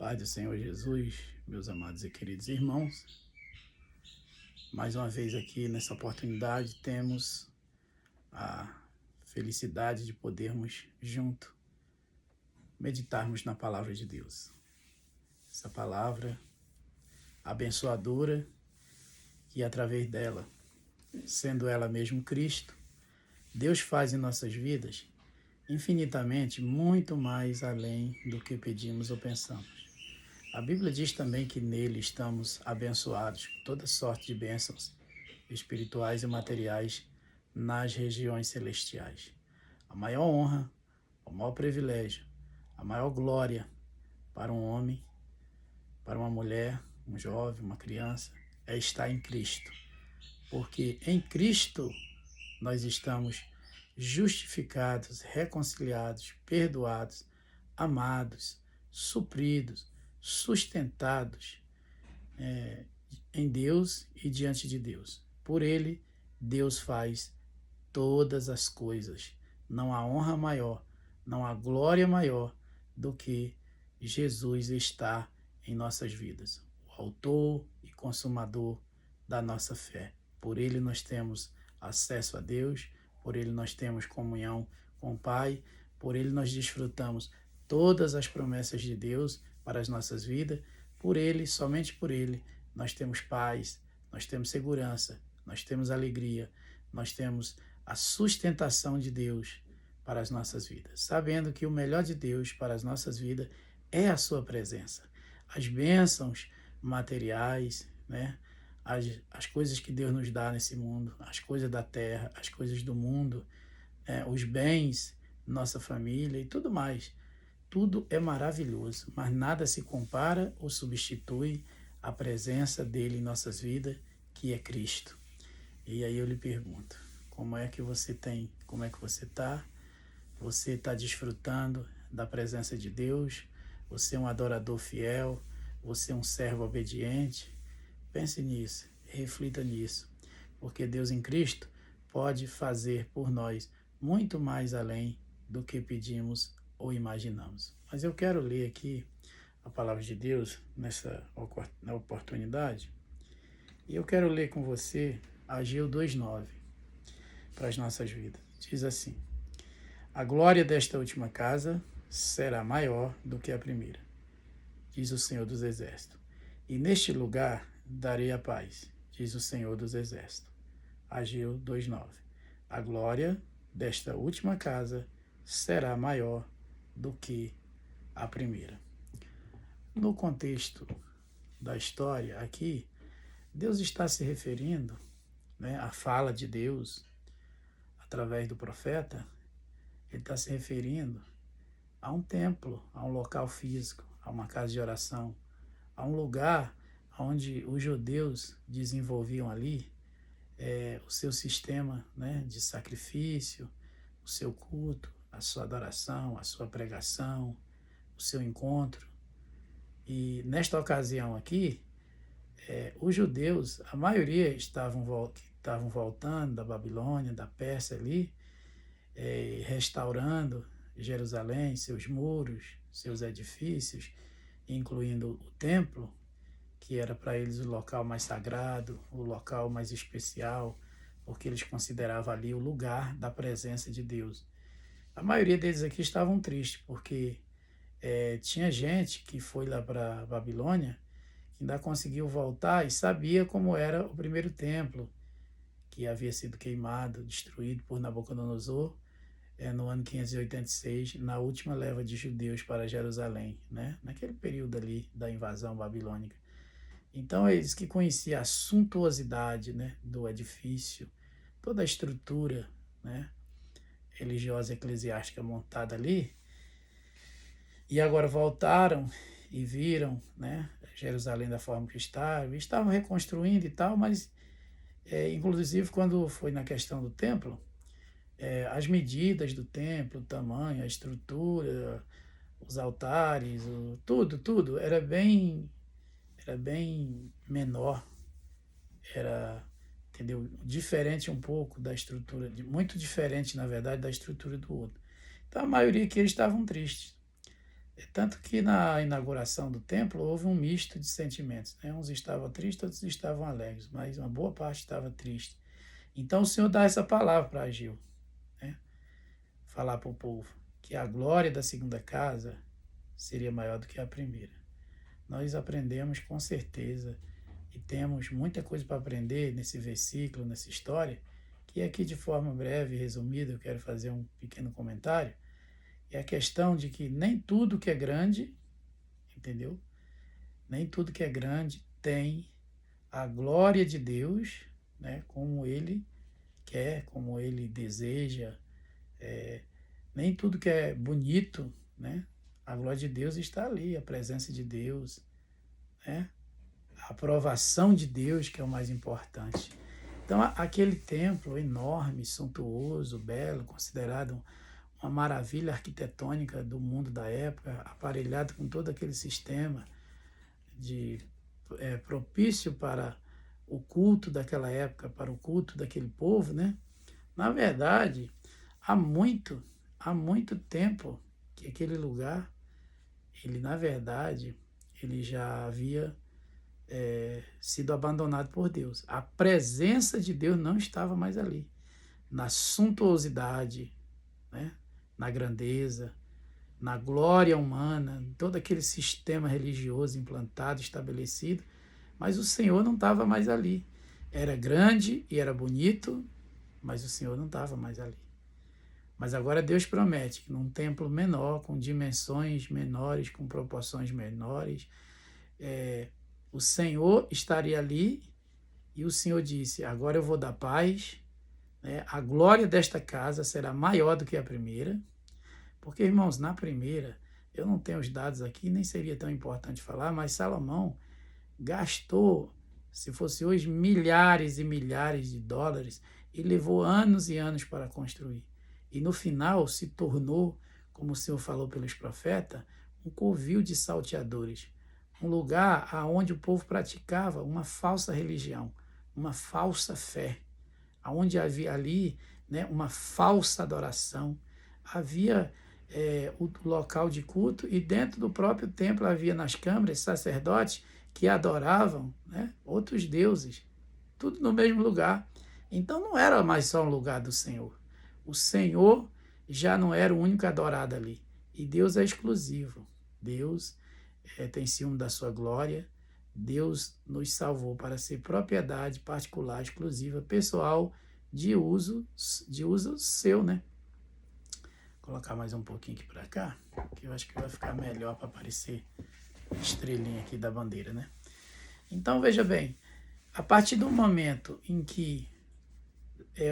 Paz do Senhor Jesus, meus amados e queridos irmãos, mais uma vez aqui nessa oportunidade temos a felicidade de podermos junto meditarmos na palavra de Deus. Essa palavra abençoadora que através dela, sendo ela mesmo Cristo, Deus faz em nossas vidas infinitamente muito mais além do que pedimos ou pensamos. A Bíblia diz também que nele estamos abençoados com toda sorte de bênçãos espirituais e materiais nas regiões celestiais. A maior honra, o maior privilégio, a maior glória para um homem, para uma mulher, um jovem, uma criança, é estar em Cristo. Porque em Cristo nós estamos justificados, reconciliados, perdoados, amados, supridos, sustentados em Deus e diante de Deus. Por Ele, Deus faz todas as coisas. Não há honra maior, não há glória maior do que Jesus estar em nossas vidas. O autor e consumador da nossa fé. Por Ele nós temos acesso a Deus, por Ele nós temos comunhão com o Pai, por Ele nós desfrutamos todas as promessas de Deus para as nossas vidas. Por Ele, somente por Ele, nós temos paz, nós temos segurança, nós temos alegria, nós temos a sustentação de Deus para as nossas vidas, sabendo que o melhor de Deus para as nossas vidas é a sua presença. As bênçãos materiais, as coisas que Deus nos dá nesse mundo, as coisas da terra, as coisas do mundo, os bens, nossa família e tudo mais. Tudo é maravilhoso, mas nada se compara ou substitui a presença dele em nossas vidas, que é Cristo. E aí eu lhe pergunto, como é que você tem, como é que você está? Você está desfrutando da presença de Deus? Você é um adorador fiel? Você é um servo obediente? Pense nisso, reflita nisso, porque Deus em Cristo pode fazer por nós muito mais além do que pedimos ou imaginamos. Mas eu quero ler aqui a palavra de Deus na oportunidade, e eu quero ler com você Ageu 2:9 para as nossas vidas. Diz assim: a glória desta última casa será maior do que a primeira, diz o Senhor dos Exércitos. E neste lugar darei a paz, diz o Senhor dos Exércitos. Ageu 2:9. A glória desta última casa será maior do que a primeira. No contexto da história aqui, Deus está se referindo, à fala de Deus através do profeta. Ele está se referindo a um templo, a um local físico, a uma casa de oração, a um lugar onde os judeus desenvolviam ali o seu sistema de sacrifício, o seu culto, a sua adoração, a sua pregação, o seu encontro. E nesta ocasião aqui, os judeus, a maioria estavam voltando da Babilônia, da Pérsia ali, restaurando Jerusalém, seus muros, seus edifícios, incluindo o templo, que era para eles o local mais sagrado, o local mais especial, porque eles consideravam ali o lugar da presença de Deus. A maioria deles aqui estavam tristes, porque tinha gente que foi lá para a Babilônia, que ainda conseguiu voltar e sabia como era o primeiro templo, que havia sido queimado, destruído por Nabucodonosor, no ano 586, na última leva de judeus para Jerusalém, naquele período ali da invasão babilônica. Então, eles que conheciam a suntuosidade do edifício, toda a estrutura religiosa e eclesiástica montada ali, e agora voltaram e viram Jerusalém da forma que estava, e estavam reconstruindo e tal, mas, inclusive, quando foi na questão do templo, as medidas do templo, o tamanho, a estrutura, os altares, tudo era bem menor, entendeu? Diferente um pouco da estrutura, muito diferente, na verdade, da estrutura do outro. Então, a maioria aqui eles estavam tristes. Tanto que na inauguração do templo houve um misto de sentimentos, né? Uns estavam tristes, outros estavam alegres, mas uma boa parte estava triste. Então o Senhor dá essa palavra para Ageu, né? Falar para o povo que a glória da segunda casa seria maior do que a primeira. Nós aprendemos com certeza e temos muita coisa para aprender nesse versículo, nessa história, que aqui de forma breve e resumida eu quero fazer um pequeno comentário. É a questão de que nem tudo que é grande, entendeu? Nem tudo que é grande tem a glória de Deus, né? Como Ele quer, como Ele deseja. Nem tudo que é bonito, né? A glória de Deus está ali, a presença de Deus, né? A aprovação de Deus, que é o mais importante. Então, aquele templo enorme, suntuoso, belo, considerado uma maravilha arquitetônica do mundo da época, aparelhado com todo aquele sistema propício para o culto daquela época, para o culto daquele povo, né? Na verdade, há muito tempo que aquele lugar, ele na verdade, ele já havia sido abandonado por Deus. A presença de Deus não estava mais ali. Na suntuosidade, né? Na grandeza, na glória humana, em todo aquele sistema religioso implantado, estabelecido, mas o Senhor não estava mais ali. Era grande e era bonito, mas o Senhor não estava mais ali. Mas agora Deus promete que num templo menor, com dimensões menores, com proporções menores, o Senhor estaria ali e o Senhor disse, agora eu vou dar paz, né? A glória desta casa será maior do que a primeira, porque, irmãos, na primeira, eu não tenho os dados aqui, nem seria tão importante falar, mas Salomão gastou, se fosse hoje, milhares e milhares de dólares e levou anos e anos para construir. E no final se tornou, como o Senhor falou pelos profetas, um covil de salteadores, um lugar onde o povo praticava uma falsa religião, uma falsa fé, onde havia ali, né, uma falsa adoração, havia o local de culto e dentro do próprio templo havia nas câmaras sacerdotes que adoravam, né, outros deuses, tudo no mesmo lugar. Então não era mais só um lugar do Senhor. O Senhor já não era o único adorado ali. E Deus é exclusivo. Deus tem ciúme da sua glória. Deus nos salvou para ser propriedade particular, exclusiva, pessoal, de uso seu, né? Vou colocar mais um pouquinho aqui para cá, que eu acho que vai ficar melhor para aparecer a estrelinha aqui da bandeira, né? Então, veja bem, a partir do momento em que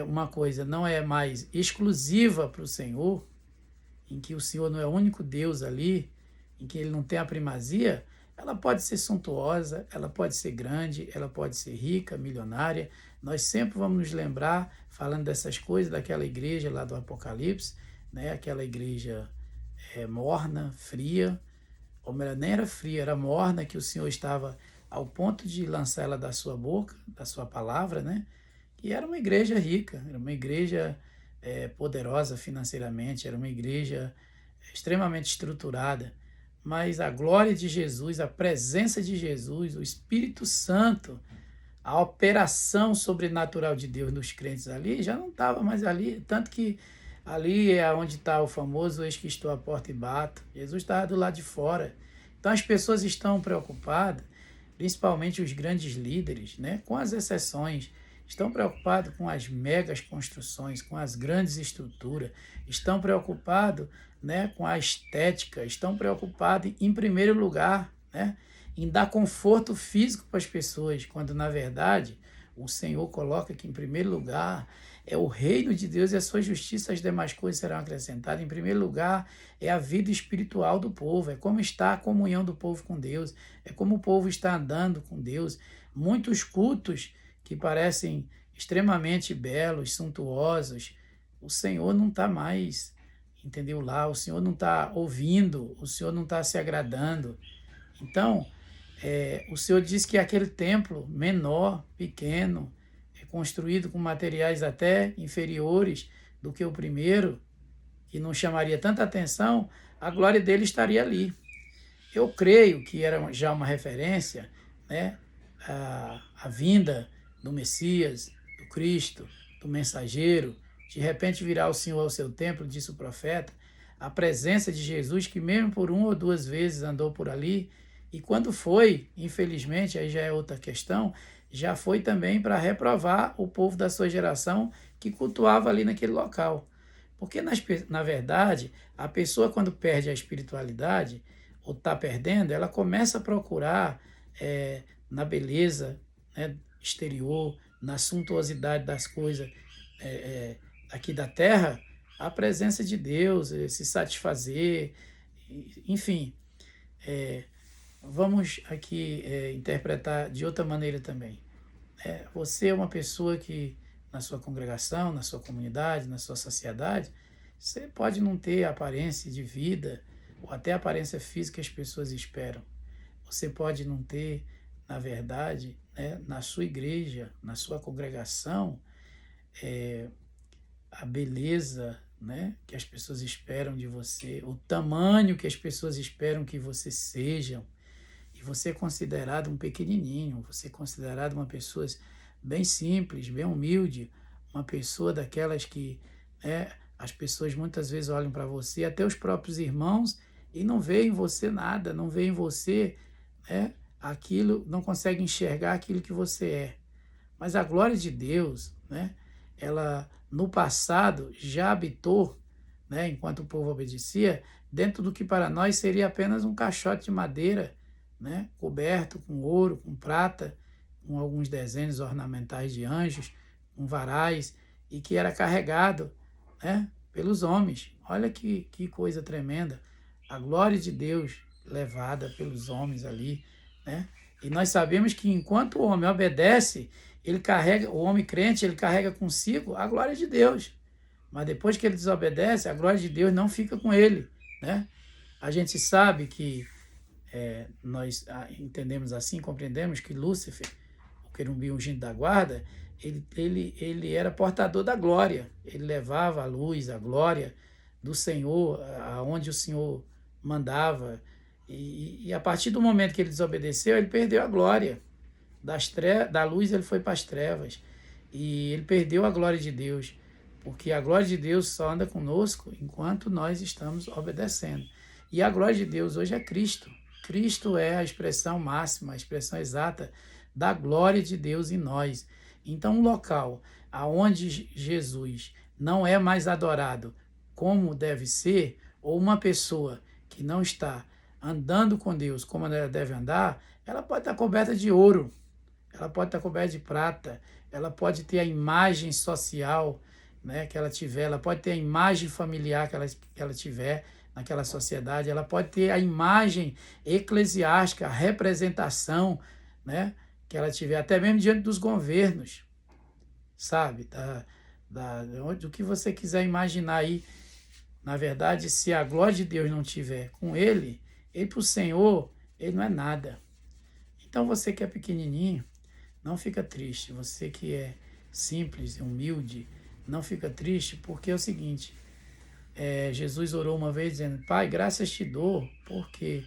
uma coisa não é mais exclusiva para o Senhor, em que o Senhor não é o único Deus ali, em que Ele não tem a primazia, ela pode ser suntuosa, ela pode ser grande, ela pode ser rica, milionária. Nós sempre vamos nos lembrar, falando dessas coisas, daquela igreja lá do Apocalipse, né? Aquela igreja morna, fria, ou melhor, nem era fria, era morna, que o Senhor estava ao ponto de lançar ela da sua boca, da sua palavra, né? E era uma igreja rica, era uma igreja poderosa financeiramente, era uma igreja extremamente estruturada, mas a glória de Jesus, a presença de Jesus, o Espírito Santo, a operação sobrenatural de Deus nos crentes ali, já não estava mais ali, tanto que ali é onde está o famoso eis que estou à porta e bato. Jesus estava do lado de fora. Então as pessoas estão preocupadas, principalmente os grandes líderes, né, com as exceções, estão preocupados com as megas construções, com as grandes estruturas, estão preocupados, né, com a estética, estão preocupados, em primeiro lugar, né, em dar conforto físico para as pessoas, quando, na verdade, o Senhor coloca que, em primeiro lugar, é o reino de Deus e a sua justiça, as demais coisas serão acrescentadas. Em primeiro lugar, é a vida espiritual do povo, é como está a comunhão do povo com Deus, é como o povo está andando com Deus. Muitos cultos que parecem extremamente belos, suntuosos, o Senhor não está mais, entendeu, lá, o Senhor não está ouvindo, o Senhor não está se agradando. Então, o Senhor diz que aquele templo menor, pequeno, construído com materiais até inferiores do que o primeiro, que não chamaria tanta atenção, a glória dele estaria ali. Eu creio que era já uma referência, né, a vinda do Messias, do Cristo, do mensageiro. De repente virá o Senhor ao seu templo, disse o profeta, a presença de Jesus, que mesmo por uma ou duas vezes andou por ali, e quando foi, infelizmente, aí já é outra questão, já foi também para reprovar o povo da sua geração que cultuava ali naquele local. Porque, na verdade, a pessoa, quando perde a espiritualidade, ou está perdendo, ela começa a procurar na beleza, né, exterior, na suntuosidade das coisas aqui da terra, a presença de Deus, se satisfazer, enfim. Vamos aqui interpretar de outra maneira também. Você é uma pessoa que, na sua congregação, na sua comunidade, na sua sociedade, você pode não ter a aparência de vida ou até a aparência física que as pessoas esperam. Você pode não ter, na verdade, né, na sua igreja, na sua congregação, a beleza, né, que as pessoas esperam de você, o tamanho que as pessoas esperam que você sejam, e você é considerado um pequenininho, você é considerado uma pessoa bem simples, bem humilde, uma pessoa daquelas que as pessoas muitas vezes olham para você, até os próprios irmãos, e não veem em você nada, não veem em você aquilo, não conseguem enxergar aquilo que você é. Mas a glória de Deus, né, ela no passado já habitou, né, enquanto o povo obedecia, dentro do que para nós seria apenas um caixote de madeira, né, coberto com ouro, com prata, com alguns desenhos ornamentais de anjos, com varais, e que era carregado, né, pelos homens. Olha que coisa tremenda. A glória de Deus levada pelos homens ali, né? E nós sabemos que enquanto o homem obedece, ele carrega, o homem crente, ele carrega consigo a glória de Deus. Mas depois que ele desobedece, a glória de Deus não fica com ele, né? A gente sabe que nós entendemos assim, compreendemos que Lúcifer, o querubim ungido da guarda, ele era portador da glória. Ele levava a luz, a glória do Senhor, aonde o Senhor mandava. E a partir do momento que ele desobedeceu, ele perdeu a glória. Da luz ele foi para as trevas. E ele perdeu a glória de Deus. Porque a glória de Deus só anda conosco enquanto nós estamos obedecendo. E a glória de Deus hoje é Cristo. Cristo é a expressão máxima, a expressão exata da glória de Deus em nós. Então, um local aonde Jesus não é mais adorado como deve ser, ou uma pessoa que não está andando com Deus como ela deve andar, ela pode estar coberta de ouro, ela pode estar coberta de prata, ela pode ter a imagem social, né, que ela tiver, ela pode ter a imagem familiar que ela tiver naquela sociedade, ela pode ter a imagem eclesiástica, a representação, né, que ela tiver, até mesmo diante dos governos, sabe, do que você quiser imaginar aí. Na verdade, se a glória de Deus não estiver com ele para o Senhor, ele não é nada. Então você que é pequenininho, não fica triste. Você que é simples, humilde, não fica triste, porque é o seguinte, Jesus orou uma vez dizendo, Pai, graças te dou, porque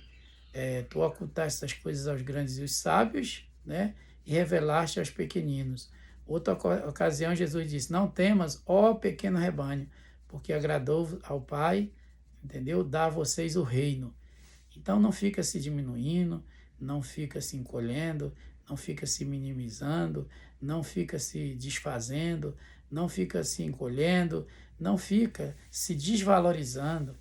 tu ocultaste essas coisas aos grandes e os sábios, né, e revelaste aos pequeninos. Outra ocasião, Jesus disse, não temas, ó pequeno rebanho, porque agradou ao Pai, entendeu? Dar a vocês o reino. Então não fica se diminuindo, não fica se encolhendo, não fica se minimizando, não fica se desfazendo, não fica se encolhendo, não fica se desvalorizando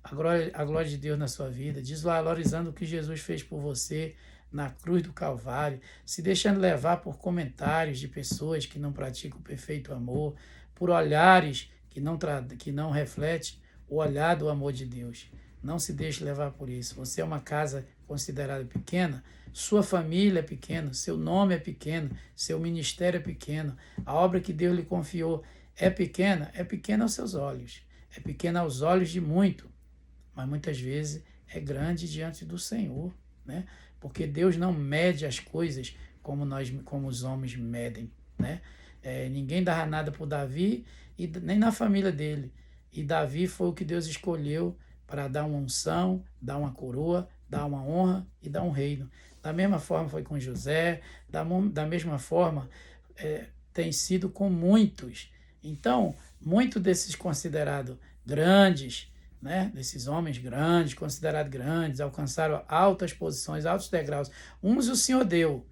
a glória de Deus na sua vida, desvalorizando o que Jesus fez por você na cruz do Calvário, se deixando levar por comentários de pessoas que não praticam o perfeito amor, por olhares que não refletem o olhar do amor de Deus. Não se deixe levar por isso. Você é uma casa considerada pequena, sua família é pequena, seu nome é pequeno, seu ministério é pequeno, a obra que Deus lhe confiou é pequena aos seus olhos, é pequena aos olhos de muito, mas muitas vezes é grande diante do Senhor, né? Porque Deus não mede as coisas como os homens medem, né? Ninguém dava nada por Davi, e nem na família dele. E Davi foi o que Deus escolheu para dar uma unção, dar uma coroa, dar uma honra e dar um reino. Da mesma forma foi com José, da mesma forma tem sido com muitos. Então, muitos desses considerados grandes, né, desses homens grandes, considerados grandes, alcançaram altas posições, altos degraus. Uns o Senhor deu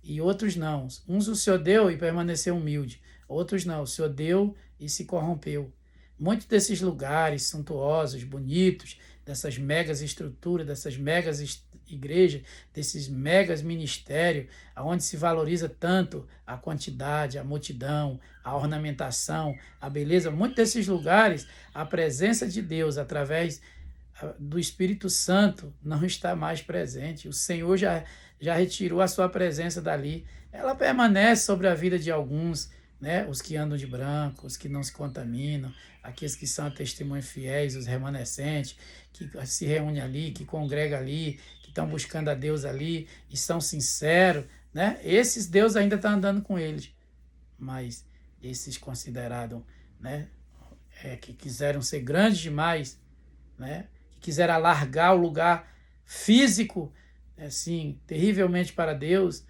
e outros não. Uns o Senhor deu e permaneceu humilde. Outros não. O Senhor deu e se corrompeu. Muitos desses lugares suntuosos, bonitos, dessas megas estruturas, dessas megas igrejas, desses megas ministérios, onde se valoriza tanto a quantidade, a multidão, a ornamentação, a beleza, muitos desses lugares, a presença de Deus através do Espírito Santo não está mais presente. O Senhor já retirou a sua presença dali. Ela permanece sobre a vida de alguns, né? Os que andam de branco, os que não se contaminam, aqueles que são testemunhos fiéis, os remanescentes, que se reúnem ali, que congregam ali, que estão buscando a Deus ali e são sinceros, né? Esses Deus ainda está andando com eles, mas esses considerados, né, que quiseram ser grandes demais, né, que quiseram alargar o lugar físico, assim, terrivelmente para Deus,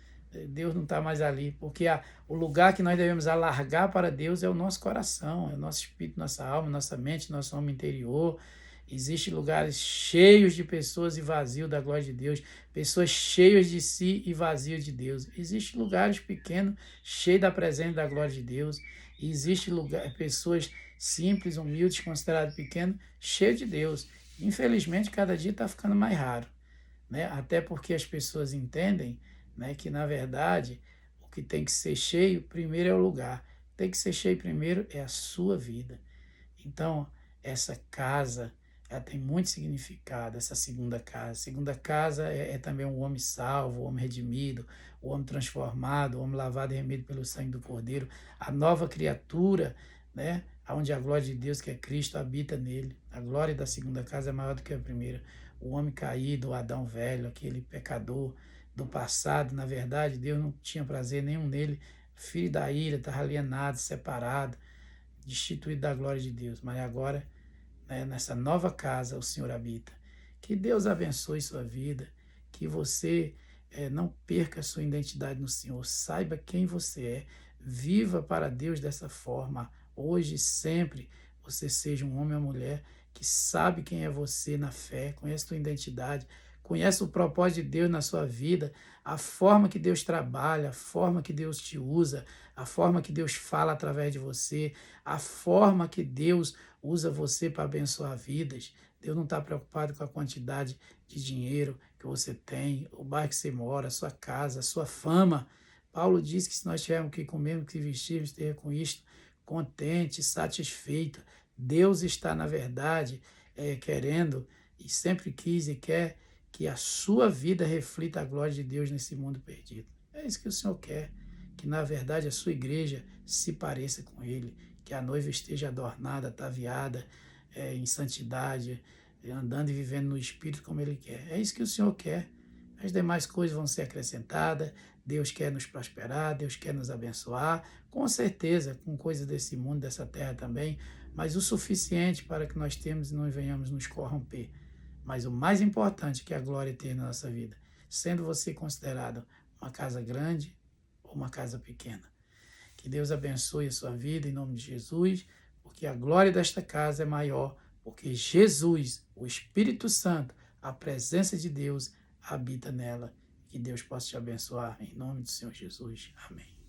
Deus não está mais ali, porque o lugar que nós devemos alargar para Deus é o nosso coração, é o nosso espírito, nossa alma, nossa mente, nosso homem interior. Existem lugares cheios de pessoas e vazios da glória de Deus, pessoas cheias de si e vazias de Deus. Existem lugares pequenos, cheios da presença da glória de Deus. E existem pessoas simples, humildes, consideradas pequenas, cheias de Deus. Infelizmente, cada dia está ficando mais raro, né? Até porque as pessoas entendem, né, que, na verdade, o que tem que ser cheio primeiro é o lugar. Tem que ser cheio primeiro é a sua vida. Então, essa casa, ela tem muito significado, essa segunda casa. A segunda casa é também o homem salvo, o homem redimido, o homem transformado, o homem lavado e remido pelo sangue do Cordeiro, a nova criatura, né, onde a glória de Deus, que é Cristo, habita nele. A glória da segunda casa é maior do que a primeira. O homem caído, o Adão velho, aquele pecador do passado, na verdade, Deus não tinha prazer nenhum nele, filho da ira, estava alienado, separado, destituído da glória de Deus. Mas agora, né, nessa nova casa, o Senhor habita. Que Deus abençoe sua vida, que você não perca a sua identidade no Senhor, saiba quem você é, viva para Deus dessa forma, hoje e sempre, você seja um homem ou mulher que sabe quem é você na fé, conhece a sua identidade, conhece o propósito de Deus na sua vida, a forma que Deus trabalha, a forma que Deus te usa, a forma que Deus fala através de você, a forma que Deus usa você para abençoar vidas. Deus não está preocupado com a quantidade de dinheiro que você tem, o bairro que você mora, a sua casa, a sua fama. Paulo diz que se nós tivermos que comer, que vestirmos, esteja com isto contente, satisfeito. Deus está, na verdade, querendo e sempre quis e quer que a sua vida reflita a glória de Deus nesse mundo perdido. É isso que o Senhor quer, que na verdade a sua igreja se pareça com Ele, que a noiva esteja adornada, ataviada, em santidade, andando e vivendo no Espírito como Ele quer. É isso que o Senhor quer. As demais coisas vão ser acrescentadas, Deus quer nos prosperar, Deus quer nos abençoar, com certeza, com coisas desse mundo, dessa terra também, mas o suficiente para que nós temos e não venhamos nos corromper. Mas o mais importante que a glória tem na nossa vida, sendo você considerado uma casa grande ou uma casa pequena. Que Deus abençoe a sua vida em nome de Jesus, porque a glória desta casa é maior, porque Jesus, o Espírito Santo, a presença de Deus habita nela. Que Deus possa te abençoar em nome do Senhor Jesus. Amém.